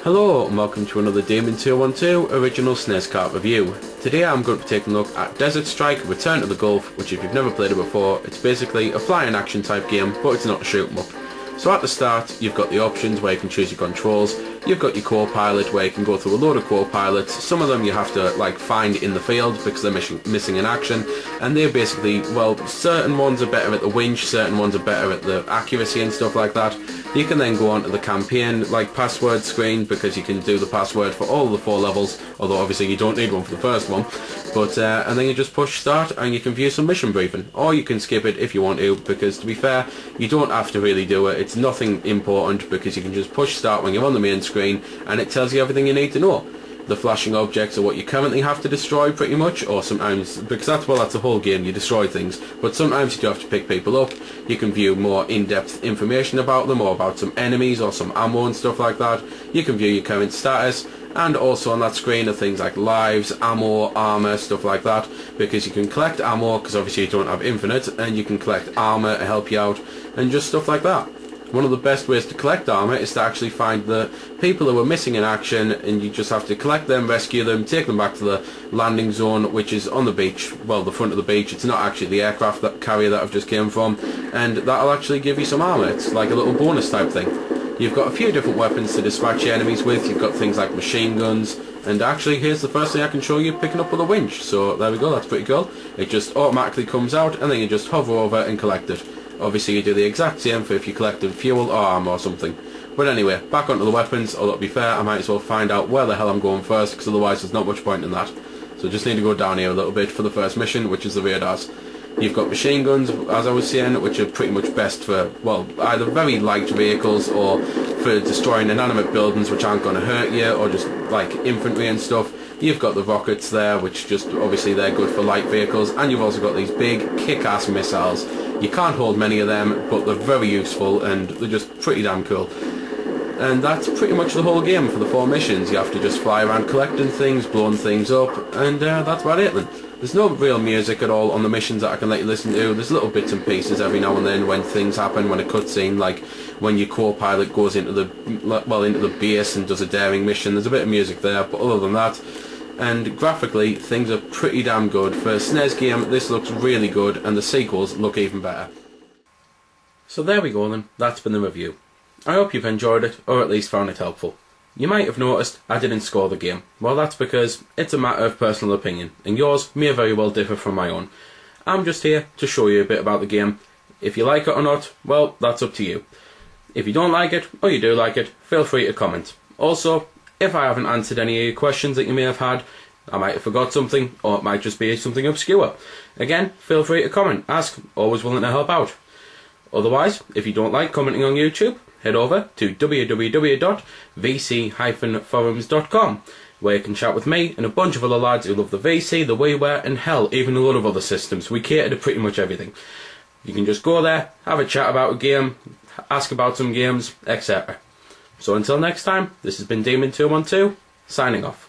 Hello and welcome to another Demon 212 original SNES cart review. Today I'm going to be taking a look at Desert Strike Return to the Gulf, which if you've never played it before, it's basically a flying action type game, but it's not a shoot 'em up. So at the start you've got the options where you can choose your controls. You've got your co-pilot where you can go through a load of co-pilots. Some of them you have to find in the field because they're missing in action, and they're basically, well, certain ones are better at the winch, certain ones are better at the accuracy and stuff like that. You can then go on to the campaign password screen because you can do the password for all of the 4 levels, although obviously you don't need one for the first one. But and then you just push start and you can view some mission briefing, or you can skip it if you want to, because to be fair you don't have to really do it. It's nothing important because you can just push start when you're on the main screen and it tells you everything you need to know. The flashing objects are what you currently have to destroy pretty much, or sometimes, because that's the whole game, you destroy things, but sometimes you do have to pick people up. You can view more in-depth information about them, or about some enemies or some ammo and stuff like that. You can view your current status, and also on that screen are things like lives, ammo, armour, stuff like that, because you can collect ammo because obviously you don't have infinite, and you can collect armour to help you out, and just stuff like that. One of the best ways to collect armour is to actually find the people who are missing in action, and you just have to collect them, rescue them, take them back to the landing zone, which is on the beach, well, the front of the beach. It's not actually the aircraft carrier that I've just came from, and that'll actually give you some armour. It's like a little bonus type thing. You've got a few different weapons to dispatch your enemies with. You've got things like machine guns, and actually here's the first thing I can show you, picking up with a winch. So there we go, that's pretty cool. It just automatically comes out, and then you just hover over and collect it. Obviously you do the exact same for if you collected fuel or armor or something. But anyway, back onto the weapons, although to be fair I might as well find out where the hell I'm going first, because otherwise there's not much point in that. So just need to go down here a little bit for the first mission, which is the radars. You've got machine guns, as I was saying, which are pretty much best for, well, either very light vehicles or for destroying inanimate buildings which aren't going to hurt you, or just like infantry and stuff. You've got the rockets there, which just obviously they're good for light vehicles, and you've also got these big kick-ass missiles. You can't hold many of them, but they're very useful and they're just pretty damn cool. And that's pretty much the whole game for the 4 missions. You have to just fly around collecting things, blowing things up, and that's about it then. There's no real music at all on the missions that I can let you listen to. There's little bits and pieces every now and then when things happen, when a cutscene, like when your co-pilot goes into the base and does a daring mission. There's a bit of music there, but other than that, and graphically things are pretty damn good. For a SNES game this looks really good, and the sequels look even better. So there we go then, that's been the review. I hope you've enjoyed it, or at least found it helpful. You might have noticed I didn't score the game. Well, that's because it's a matter of personal opinion, and yours may very well differ from my own. I'm just here to show you a bit about the game. If you like it or not, well, that's up to you. If you don't like it, or you do like it, feel free to comment. Also, if I haven't answered any of your questions that you may have had, I might have forgot something, or it might just be something obscure. Again, feel free to comment, ask, always willing to help out. Otherwise, if you don't like commenting on YouTube, head over to www.vc-forums.com, where you can chat with me and a bunch of other lads who love the VC, the WiiWare, and hell, even a lot of other systems. We cater to pretty much everything. You can just go there, have a chat about a game, ask about some games, etc. So until next time, this has been Demon 212, signing off.